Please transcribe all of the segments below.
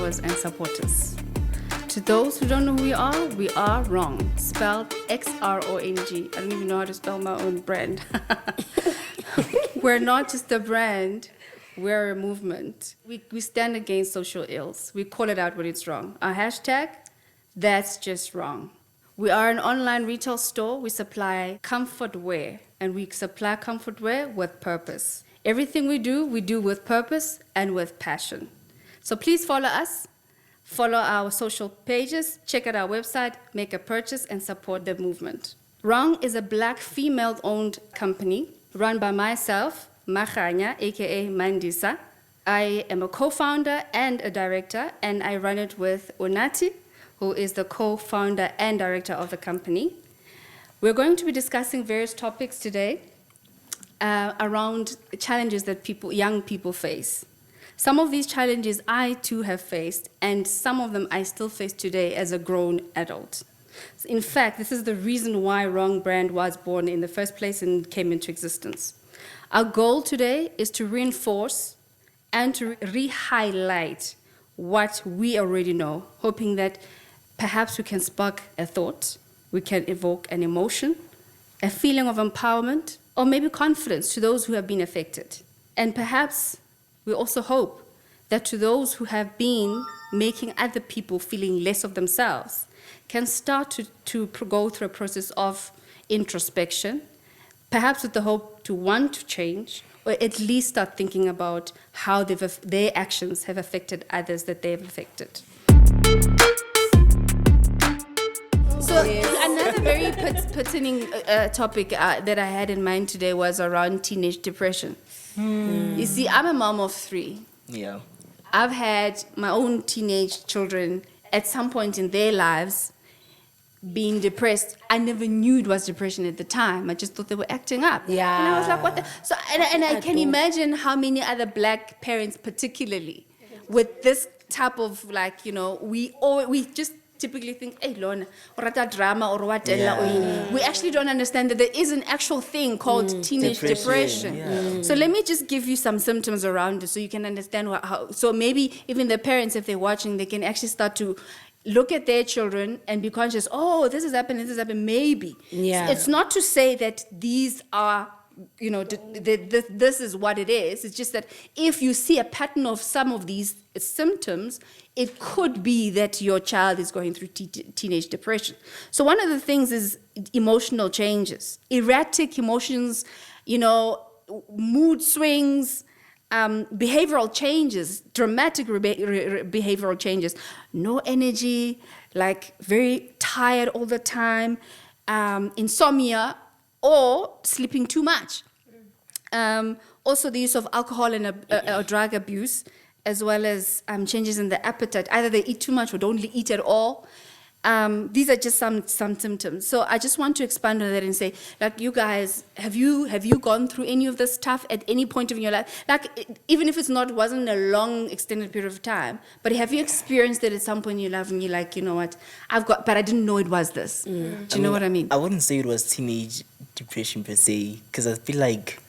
followers and supporters. To those who don't know who we are Wrong, spelled XrongMovement. I don't even know how to spell my own brand. We're not just a brand, we're a movement. We stand against social ills. We call it out when it's wrong. Our hashtag, that's just wrong. We are an online retail store. We supply comfort wear, and we supply comfort wear with purpose. Everything we do with purpose and with passion. So please follow us, follow our social pages, check out our website, make a purchase, and support the movement. Wrong is a Black female-owned company run by myself, Makhanya, aka Mandisa. I am a co-founder and a director, and I run it with Unati, who is the co-founder and director of the company. We're going to be discussing various topics today around challenges that young people face. Some of these challenges I too have faced, and some of them I still face today as a grown adult. In fact, this is the reason why Wrong Brand was born in the first place and came into existence. Our goal today is to reinforce and to re-highlight what we already know, hoping that perhaps we can spark a thought, we can evoke an emotion, a feeling of empowerment, or maybe confidence to those who have been affected. And perhaps we also hope that to those who have been making other people feeling less of themselves can start to go through a process of introspection, perhaps with the hope to want to change, or at least start thinking about how their actions have affected others that they have affected. So another very pertaining topic that I had in mind today was around teenage depression. You see, I'm a mom of 3. Yeah. I've had my own teenage children at some point in their lives being depressed. I never knew it was depression at the time. I just thought they were acting up. Yeah. And I was like, what the? So, and I can imagine how many other Black parents particularly with this type of we just typically think, hey, Lorna, or rata drama or what. We actually don't understand that there is an actual thing called teenage depression. Yeah. So let me just give you some symptoms around it so you can understand how. So maybe even the parents, if they're watching, they can actually start to look at their children and be conscious, oh, this has happened, maybe. Yeah. It's not to say that these are, this is what it is. It's just that if you see a pattern of some of these symptoms, it could be that your child is going through teenage depression. So one of the things is emotional changes, erratic emotions, mood swings, behavioral changes, dramatic behavioral changes, no energy, like very tired all the time, insomnia, or sleeping too much. Also the use of alcohol and or drug abuse, as well as changes in the appetite. Either they eat too much or don't eat at all. These are just some symptoms. So I just want to expand on that and say, like, you guys, have you gone through any of this stuff at any point in your life? Like, even if wasn't a long, extended period of time, but have you experienced it at some point in your life and you're like, you know what, but I didn't know it was this. Do you know what I mean? I wouldn't say it was teenage depression per se, because I feel like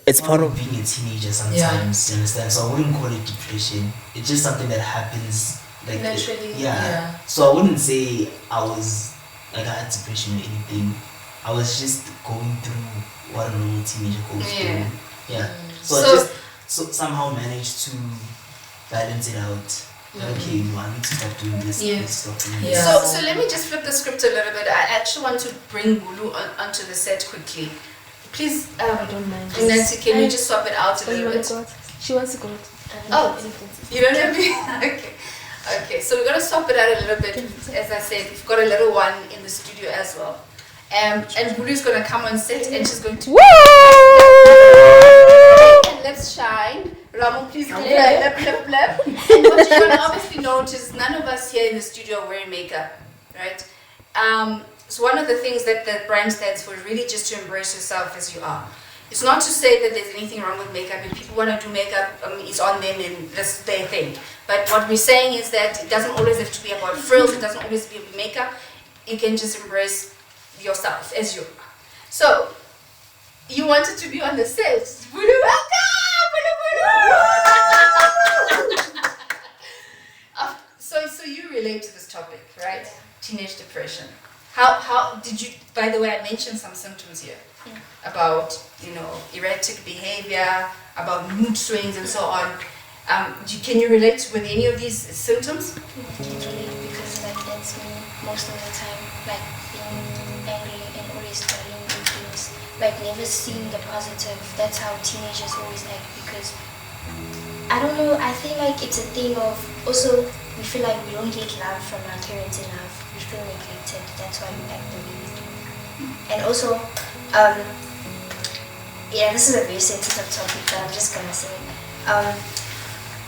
it's part of being a teenager sometimes, you understand? So I wouldn't call it depression. It's just something that happens like naturally. Yeah. So I wouldn't say I had depression or anything. I was just going through what a normal teenager goes through. Yeah. So I just somehow managed to balance it out. Okay, I need to stop doing this. I need to stop doing this. So let me just flip the script a little bit. I actually want to bring Bulu onto the set quickly. Please, I don't mind. Nancy, can you just swap it out a little bit? She wants to go out. You don't have me? Okay, so we're going to swap it out a little bit. As I said, we've got a little one in the studio as well. And Bulu's going to come on set and she's going to... Woo! And let's shine. Ramu, please clap. And what you're going to obviously notice, none of us here in the studio are wearing makeup, right? So one of the things that the brand stands for is really just to embrace yourself as you are. It's not to say that there's anything wrong with makeup. If people want to do makeup, it's on them and that's their thing. But what we're saying is that it doesn't always have to be about frills. It doesn't always be about makeup. You can just embrace yourself as you are. So, you wanted to be on the set. Bulu, welcome! Bulu, Bulu! so you relate to this topic, right? Yeah. Teenage depression. How did you? By the way, I mentioned some symptoms here about erratic behavior, about mood swings, and so on. Can you relate with any of these symptoms? Totally, because like that's me most of the time, like being angry and always dwelling in things, like never seeing the positive. That's how teenagers always act, because I don't know, I feel like it's a thing of also we feel like we don't get love from our parents enough. We feel neglected. That's why we act the way we do. And also, this is a very sensitive topic, but I'm just gonna say,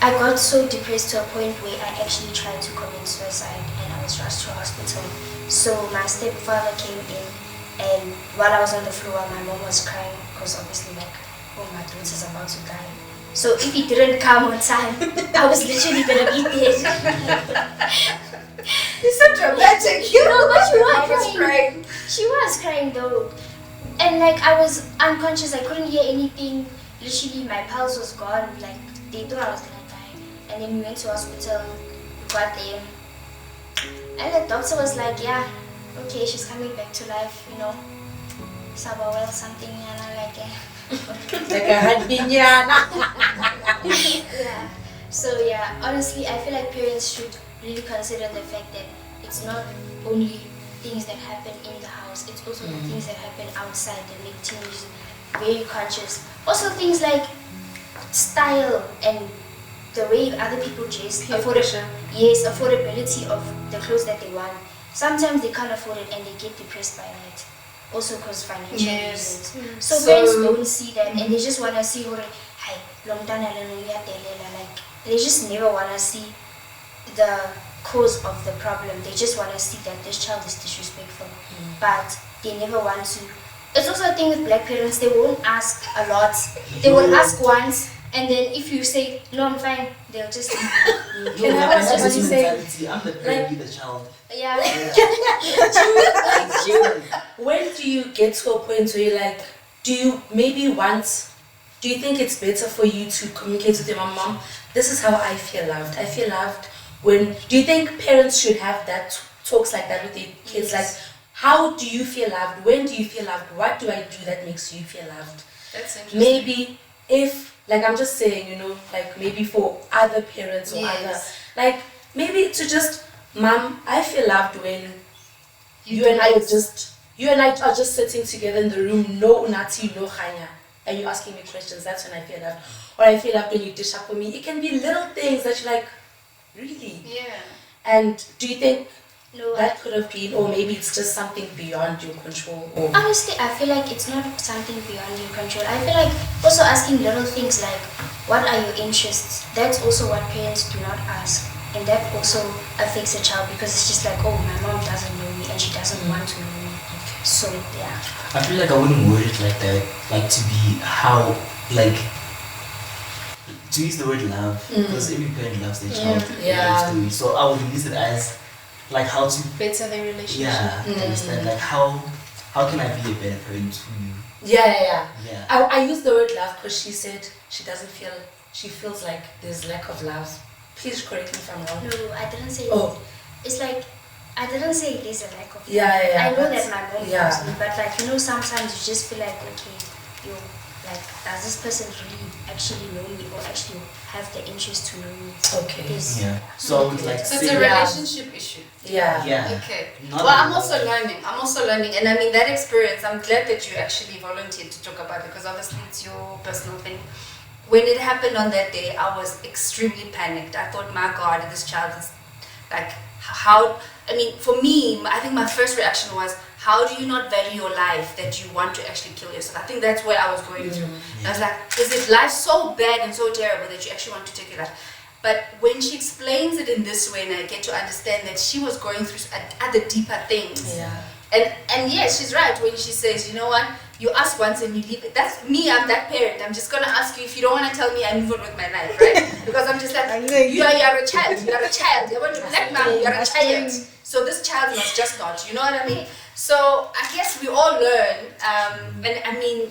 I got so depressed to a point where I actually tried to commit suicide, and I was rushed to hospital. So my stepfather came in, and while I was on the floor, my mom was crying because obviously like, oh, my daughter's about to die. So if he didn't come on time, I was literally gonna be dead. You're so dramatic. But she was crying. She was crying though. And like I was unconscious, I couldn't hear anything. Literally my pulse was gone. Like they thought I was gonna die. And then we went to hospital, we got there. And the doctor was like, yeah, okay, she's coming back to life, Saba well something, and I'm like, Like a hadbinyana. yeah. So yeah, honestly, I feel like parents should really consider the fact that it's not only things that happen in the house, it's also the things that happen outside that make teenagers very conscious. Also things like style and the way other people dress, affordability of the clothes that they want. Sometimes they can't afford it and they get depressed by that. Also because financial reasons. So parents don't see that, and they just want to see, like, they just never want to see the cause of the problem. They just want to see that this child is disrespectful, but they never want to. It's also a thing with black parents, they won't ask a lot. They will ask once, and then if you say, no, I'm fine, they'll just... Can I ask what you say? I'm the parent, the child. Yeah. When do you get to a point where you're like, do you think it's better for you to communicate with your mom, this is how I feel loved. I feel loved when, do you think parents should have that talks like that with their kids? Like, how do you feel loved? When do you feel loved? What do I do that makes you feel loved? That's interesting. Maybe if, like I'm just saying, like maybe for other parents or other, like maybe to just, Mom, I feel loved when you and I are just sitting together in the room, no unati, no khanya, and you're asking me questions. That's when I feel loved. Or I feel loved when you dish up for me. It can be little things that you're like, really? Yeah. And do you think that could have been, or maybe it's just something beyond your control? Or honestly, I feel like it's not something beyond your control. I feel like also asking little things like, what are your interests? That's also what parents do not ask. And that also affects a child, because it's just like, oh, my mom doesn't know me and she doesn't want to know me. So, yeah. I feel like I wouldn't word it like that. Like to be how, like, to use the word love, because every parent loves their child. Yeah. So I would use it as, like, how to better their relationship. Yeah, understand. Like, how can I be a better parent to you? Yeah. I use the word love because she said she feels like there's lack of love. Please correct me if I'm wrong. No, I didn't say that. It's like, I didn't say there's a lack of love. Yeah. I know that my mom loves me, but like, sometimes you just feel like, okay, like, does this person really actually know me or actually have the interest to know me? Okay. Yeah. So I would like so it's a relationship issue. Yeah. Okay. I'm also learning, and I mean that experience, I'm glad that you actually volunteered to talk about it, because obviously it's your personal thing. When it happened on that day, I was extremely panicked. I thought, my God, this child is like, for me, I think my first reaction was, how do you not value your life that you want to actually kill yourself? I think that's what I was going through. I was like, is it life so bad and so terrible that you actually want to take your life? But when she explains it in this way, and I get to understand that she was going through other deeper things. Yeah. And yes, she's right when she says, you know what, you ask once and you leave it. That's me, I'm that parent. I'm just going to ask you, if you don't want to tell me, I move on with my life, right? Because I'm just like, you are a child. You are a child. You want to black man, you are a child. So this child must just not, you know what I mean? So I guess we all learn, and I mean,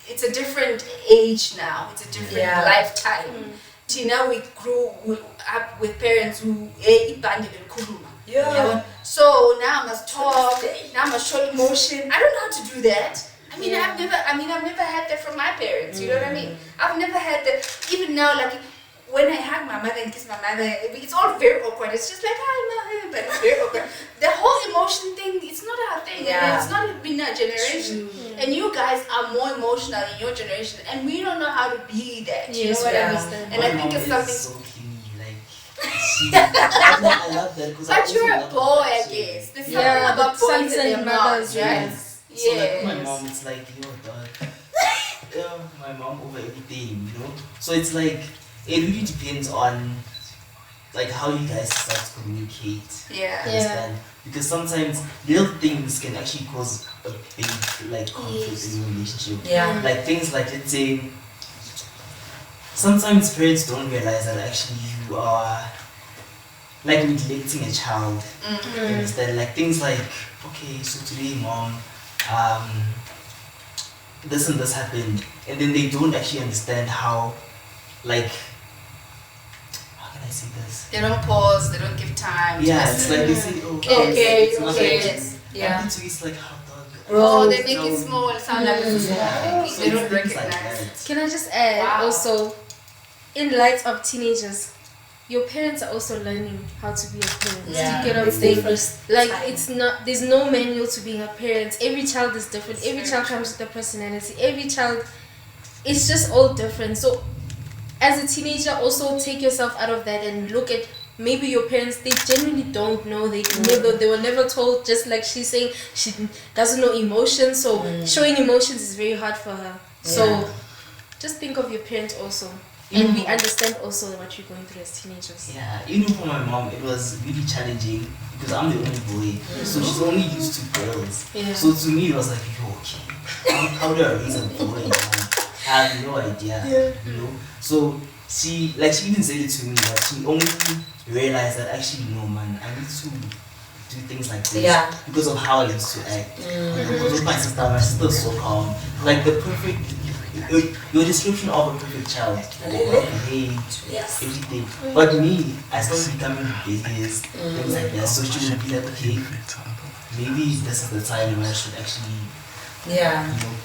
it's a different age now. It's a different lifetime. Tina, we grew up with parents who ibandile likhuluma. Yeah. So now I must talk. Now I must show emotion. I don't know how to do that. I mean, I've never had that from my parents. You know what I mean? I've never had that. Even now, like when I hug my mother and kiss my mother, it's all very awkward. It's just like hi, but it's very awkward. The whole emotion thing, it's not our thing. Yeah. It's not been our generation. And you guys are more emotional in your generation, and we don't know how to be that. You know what I mean? And My I think mom it's is something. so clingy, like I love that because But you're a boy, I guess. There's something about boys sons and and their mothers, moms, right? yes. So like Yes. my mom, it's like yo dog, my mom over everything, you know. So it's like it really depends on like how you guys start to communicate. Yeah. Understand? Because sometimes little things can actually cause a big like conflict in your relationship. Yeah. Like things like let's say sometimes parents don't realize that actually you are like neglecting a child. You understand? Like things like, okay, so today mom, this and this happened, and then they don't actually understand how, like, how can I say this? They don't pause, they don't give time. to Yeah, it's listen. like they say, oh, Okay, it's not okay, like yes. Yeah. And it's like hot dog. Oh, they make it small, it sound like it's small. Yeah. So They don't it's things like recognize. that. Can I just add Wow. also, in light of teenagers, your parents are also learning how to be a parent. Yeah. You get what I'm It's their saying? first Like time. it's not. There's no manual to being a parent. Every child is different. Every child comes with a personality. Every child, it's just all different. So, as a teenager, also take yourself out of that and look at maybe your parents. They genuinely don't know. They were never told. Just like she's saying, she doesn't know emotions. So showing emotions is very hard for her. So, Yeah. just think of your parents also. And we understand also what you're going through as teenagers. Yeah, even for my mom, it was really challenging because I'm the only boy, so she's only used to girls. Yeah. So to me, it was like, yo, okay, how do I raise a boy? Man? I have no idea, you know. So she even said it to me, but she only realized that actually, no, man, I need to do things like this because of how I used to act. Because with my sister was so calm, like the perfect. Your description of a perfect child, age, everything. But me, I started becoming rebellious, things like that. So she would be like, okay, maybe this is the time when I should actually,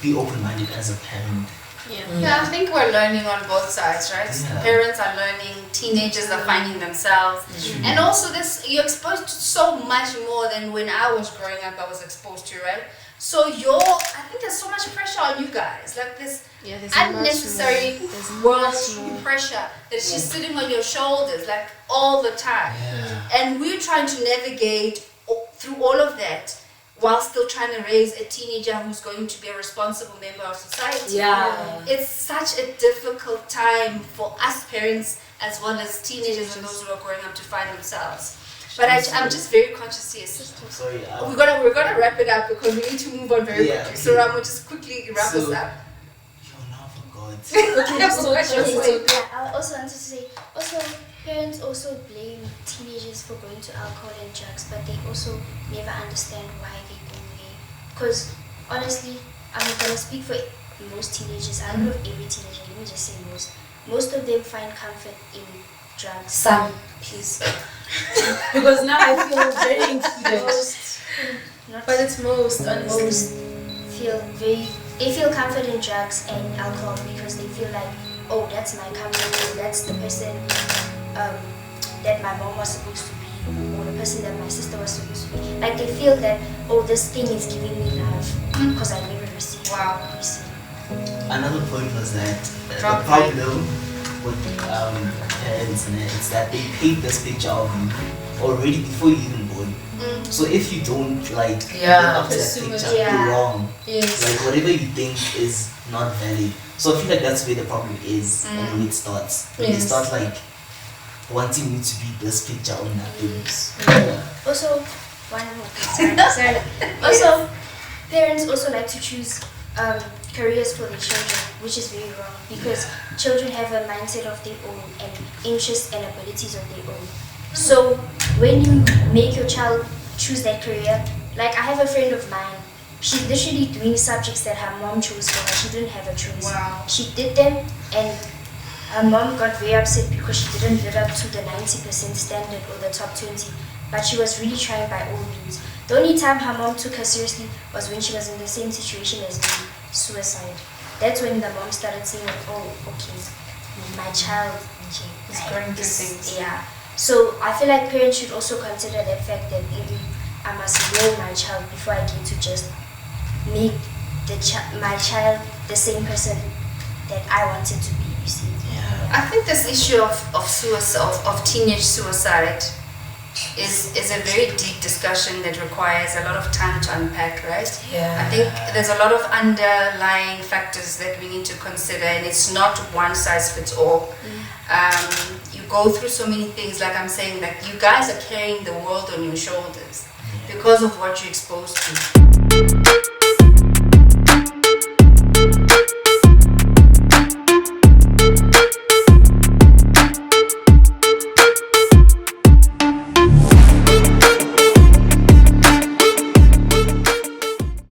be open-minded as a parent. Yeah, I think we're learning on both sides, right? Yeah. Parents are learning, teenagers are finding themselves. And also this, you're exposed to so much more than when I was growing up, I was exposed to, right? So I think there's so much pressure on you guys. Like this There's unnecessary much more. There's world much more. pressure that's just sitting on your shoulders like all the time. Yeah. And we're trying to navigate through all of that while still trying to raise a teenager who's going to be a responsible member of society. Yeah. It's such a difficult time for us parents as well as teenagers and those who are growing up to find themselves. But I'm just very conscious here. Sorry. We're gonna wrap it up because we need to move on very quickly. So okay. I'm gonna just quickly wrap us up. Yo, now I forgot. I also wanted to say, parents also blame teenagers for going to alcohol and drugs, but they also never understand why they go there. Because honestly, I'm gonna speak for most teenagers. I don't know if every teenager. Let me just say most. Most of them find comfort in drugs. Some, please. Because now I feel very included. But it's most, honestly. Most they feel comfort in drugs and alcohol because they feel like, oh, that's my comfort, that's the person that my mom was supposed to be, or the person that my sister was supposed to be. Like they feel that, oh, this thing is giving me love because I never received. Wow. Another point was that the Drop problem with parents and it's that they paint this picture of you already before you even born. So if you don't live up to that Pursue it. picture, you're wrong. Yes. Like whatever you think is not valid. So I feel like that's where the problem is and when it starts. When they start like wanting you to be this picture or nothing. Yeah. Also, one more thing, sorry. Also, parents also like to choose careers for their children, which is very wrong because children have a mindset of their own and interests and abilities of their own. So when you make your child choose that career, like I have a friend of mine, she's literally doing subjects that her mom chose for her. She didn't have a choice. Wow. She did them and her mom got very upset because she didn't live up to the 90% standard or the top 20, but she was really trying by all means. The only time her mom took her seriously was when she was in the same situation as me, suicide. That's when the mom started saying, oh, okay, my child Is going through things. Yeah. So I feel like parents should also consider the fact that maybe I must know my child before I get to just make my child the same person that I wanted to be, you see. Yeah. I think this issue of suicide, of teenage suicide, is a very deep discussion that requires a lot of time to unpack, right? Yeah. I think there's a lot of underlying factors that we need to consider, and it's not one size fits all. You go through so many things, like I'm saying, like you guys are carrying the world on your shoulders because of what you're exposed to.